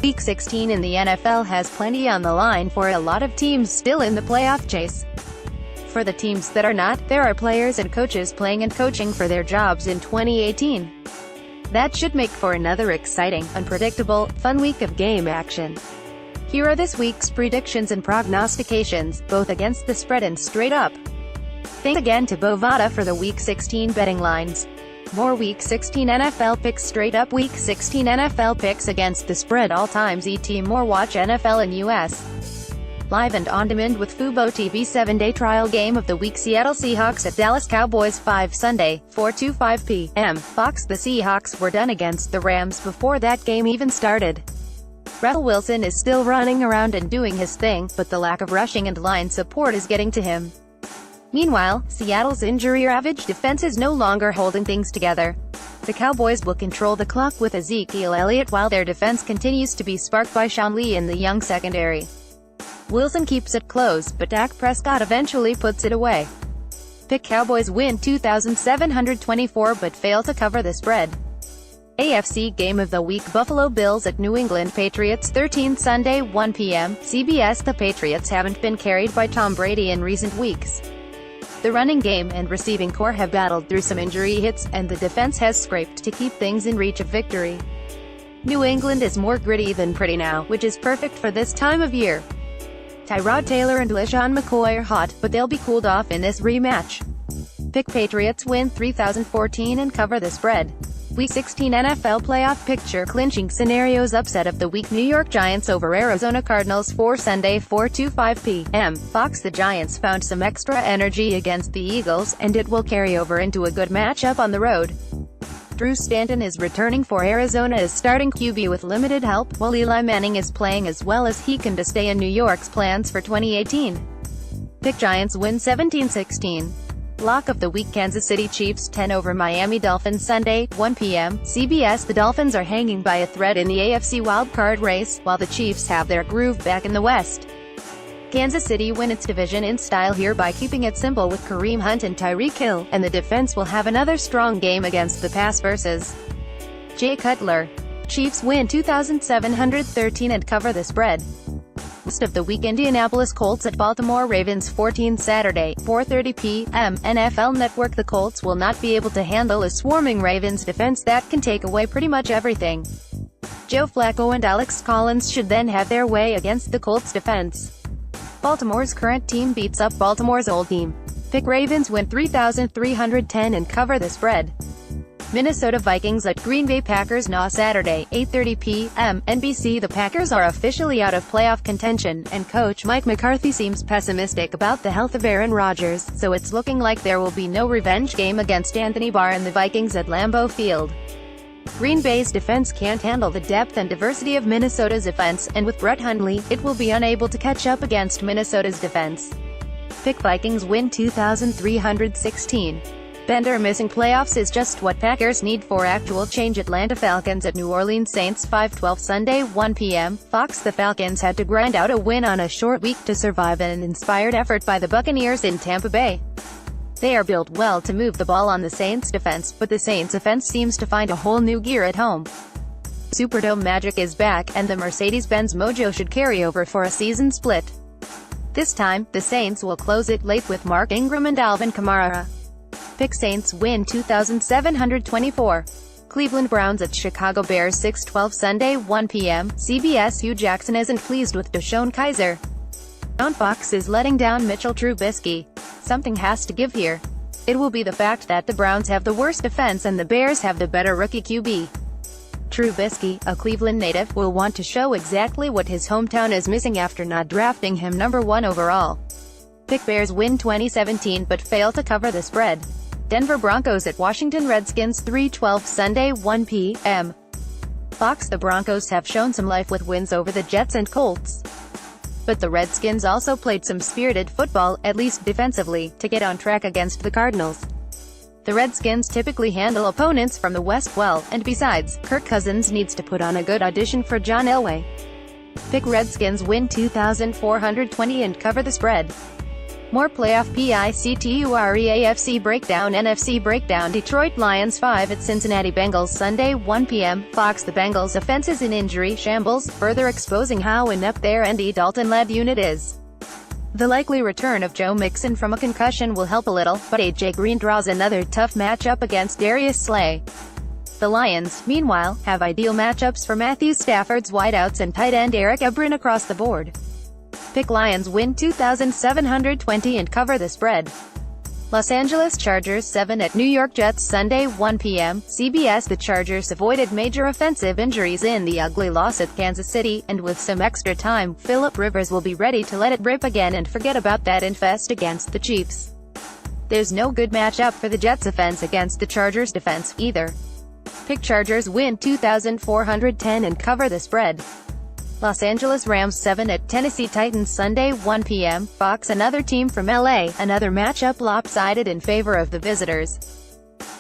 Week 16 in the NFL has plenty on the line for a lot of teams still in the playoff chase. For the teams that are not, there are players and coaches playing and coaching for their jobs in 2018. That should make for another exciting, unpredictable, fun week of game action. Here are this week's predictions and prognostications, both against the spread and straight up. Thanks again to Bovada for the Week 16 betting lines. More Week 16 NFL picks straight up. Week 16 NFL picks against the spread all times ET. More watch NFL and US. Live and on demand with Fubo TV. 7-day trial game of the week. Seattle Seahawks at Dallas Cowboys 5 Sunday, 4:05 p.m. Fox. The Seahawks were done against the Rams before that game even started. Russell Wilson is still running around and doing his thing, but the lack of rushing and line support is getting to him. Meanwhile, Seattle's injury-ravaged defense is no longer holding things together. The Cowboys will control the clock with Ezekiel Elliott while their defense continues to be sparked by Sean Lee in the young secondary. Wilson keeps it close, but Dak Prescott eventually puts it away. Pick Cowboys win 2,724 but fail to cover the spread. AFC Game of the Week. Buffalo Bills at New England Patriots 13 Sunday, 1 p.m. CBS. The Patriots haven't been carried by Tom Brady in recent weeks. The running game and receiving core have battled through some injury hits, and the defense has scraped to keep things in reach of victory. New England is more gritty than pretty now, which is perfect for this time of year. Tyrod Taylor and LeSean McCoy are hot, but they'll be cooled off in this rematch. Pick Patriots win 3,014 and cover the spread. Week 16 NFL playoff picture clinching scenarios. Upset of the week. New York Giants over Arizona Cardinals 4 Sunday, 4:25 p.m. Fox. The Giants found some extra energy against the Eagles, and it will carry over into a good matchup on the road. Drew Stanton is returning for Arizona as starting QB with limited help, while Eli Manning is playing as well as he can to stay in New York's plans for 2018. Pick Giants win 17-16. Lock of the week. Kansas City Chiefs 10 over Miami Dolphins Sunday, 1 p.m. CBS. The Dolphins are hanging by a thread in the AFC wildcard race, while the Chiefs have their groove back in the West. Kansas City win its division in style here by keeping it simple with Kareem Hunt and Tyreek Hill, and the defense will have another strong game against the pass versus Jay Cutler. Chiefs win 2,713 and cover the spread. Rest of the week. Indianapolis Colts at Baltimore Ravens 14 Saturday, 4:30 p.m. NFL Network. The Colts will not be able to handle a swarming Ravens defense that can take away pretty much everything. Joe Flacco and Alex Collins should then have their way against the Colts defense. Baltimore's current team beats up Baltimore's old team. Pick Ravens win 3,310 and cover the spread. Minnesota Vikings at Green Bay Packers now Saturday, 8:30 p.m. NBC. The Packers are officially out of playoff contention, and coach Mike McCarthy seems pessimistic about the health of Aaron Rodgers, so it's looking like there will be no revenge game against Anthony Barr and the Vikings at Lambeau Field. Green Bay's defense can't handle the depth and diversity of Minnesota's offense, and with Brett Hundley, it will be unable to catch up against Minnesota's defense. Pick Vikings win 2,316. Bender missing playoffs is just what Packers need for actual change. Atlanta Falcons at New Orleans Saints 5/12 Sunday, 1 p.m. Fox. The Falcons had to grind out a win on a short week to survive an inspired effort by the Buccaneers in Tampa Bay. They are built well to move the ball on the Saints defense, but the Saints offense seems to find a whole new gear at home. Superdome magic is back, and the Mercedes-Benz mojo should carry over for a season split. This time, the Saints will close it late with Mark Ingram and Alvin Kamara. Pick Saints win 2,724. Cleveland Browns at Chicago Bears 6/12 Sunday, 1 p.m. CBS. Hugh Jackson isn't pleased with Deshaun Kaiser. Brown Fox is letting down Mitchell Trubisky. Something has to give here. It will be the fact that the Browns have the worst defense and the Bears have the better rookie QB. Trubisky, a Cleveland native, will want to show exactly what his hometown is missing after not drafting him number 1 overall. Pick Bears win 2017 but fail to cover the spread. Denver Broncos at Washington Redskins 3/12 Sunday, 1 p.m. Fox. The Broncos have shown some life with wins over the Jets and Colts. But the Redskins also played some spirited football, at least defensively, to get on track against the Cardinals. The Redskins typically handle opponents from the West well, and besides, Kirk Cousins needs to put on a good audition for John Elway. Pick Redskins win 2,420 and cover the spread. More playoff AFC breakdown. NFC breakdown. Detroit Lions 5 at Cincinnati Bengals Sunday 1 p.m. Fox. The Bengals' offense is in injury shambles, further exposing how inept their Andy Dalton-led unit is. The likely return of Joe Mixon from a concussion will help a little, but A.J. Green draws another tough matchup against Darius Slay. The Lions, meanwhile, have ideal matchups for Matthew Stafford's wideouts and tight end Eric Ebron across the board. Pick Lions win 2,720 and cover the spread. Los Angeles Chargers 7 at New York Jets Sunday 1 p.m. CBS. The Chargers avoided major offensive injuries in the ugly loss at Kansas City, and with some extra time, Phillip Rivers will be ready to let it rip again and forget about that infest against the Chiefs. There's no good matchup for the Jets offense against the Chargers defense, either. Pick Chargers win 2,410 and cover the spread. Los Angeles Rams 7 at Tennessee Titans Sunday 1 p.m. Fox. Another team from LA, another matchup lopsided in favor of the visitors.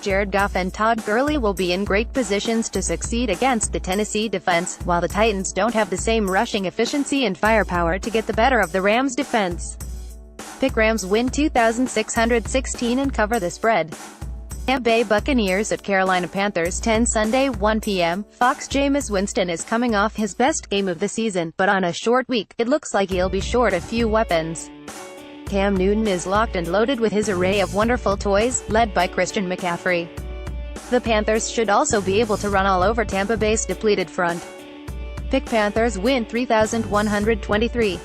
Jared Goff and Todd Gurley will be in great positions to succeed against the Tennessee defense, while the Titans don't have the same rushing efficiency and firepower to get the better of the Rams defense. Pick Rams win 2,616 and cover the spread. Tampa Bay Buccaneers at Carolina Panthers 10 Sunday 1 p.m. Fox. Jameis Winston is coming off his best game of the season, but on a short week, it looks like he'll be short a few weapons. Cam Newton is locked and loaded with his array of wonderful toys, led by Christian McCaffrey. The Panthers should also be able to run all over Tampa Bay's depleted front. Pick Panthers win 3,123.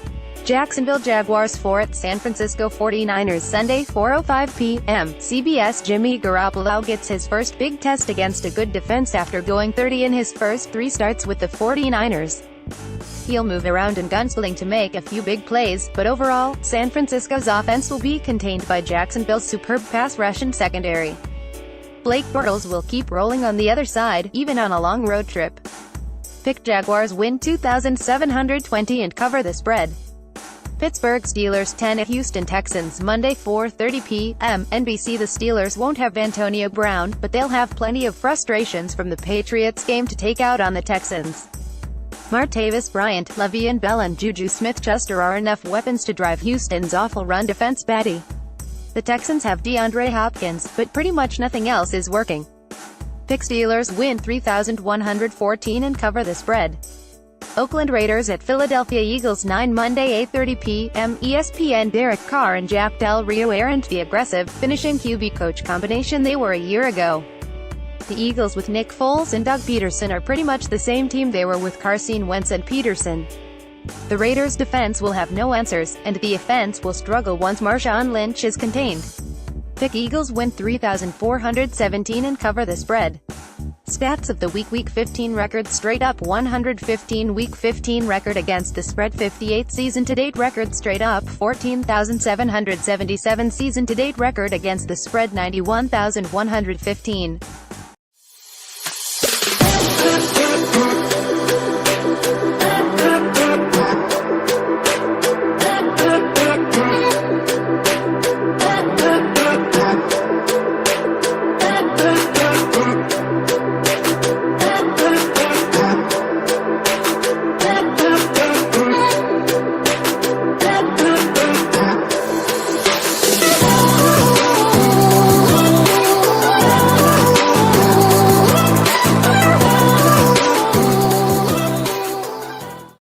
Jacksonville Jaguars 4 at San Francisco 49ers Sunday 4:05 p.m. CBS. Jimmy Garoppolo gets his first big test against a good defense after going 30 in his first 3 starts with the 49ers. He'll move around and gunsling to make a few big plays, but overall, San Francisco's offense will be contained by Jacksonville's superb pass rush and secondary. Blake Bortles will keep rolling on the other side, even on a long road trip. Pick Jaguars win 2,720 and cover the spread. Pittsburgh Steelers 10 at Houston Texans Monday 4:30 p.m. NBC. The Steelers won't have Antonio Brown, but they'll have plenty of frustrations from the Patriots game to take out on the Texans. Martavis Bryant, Le'Veon Bell and Juju Smith-Schuster are enough weapons to drive Houston's awful run defense batty. The Texans have DeAndre Hopkins, but pretty much nothing else is working. Pick Steelers win 3,114 and cover the spread. Oakland Raiders at Philadelphia Eagles 9 Monday 8:30 p.m. ESPN. Derek Carr and Jack Del Rio aren't the aggressive, finishing QB coach combination they were a year ago. The Eagles with Nick Foles and Doug Peterson are pretty much the same team they were with Carson Wentz and Peterson. The Raiders' defense will have no answers, and the offense will struggle once Marshawn Lynch is contained. Pick Eagles win 3,417 and cover the spread. Stats of the Week 15 record. Straight up 115 Week 15 record against the spread. 58 season-to-date record. Straight up 14,777 season-to-date record against the spread. 91,115.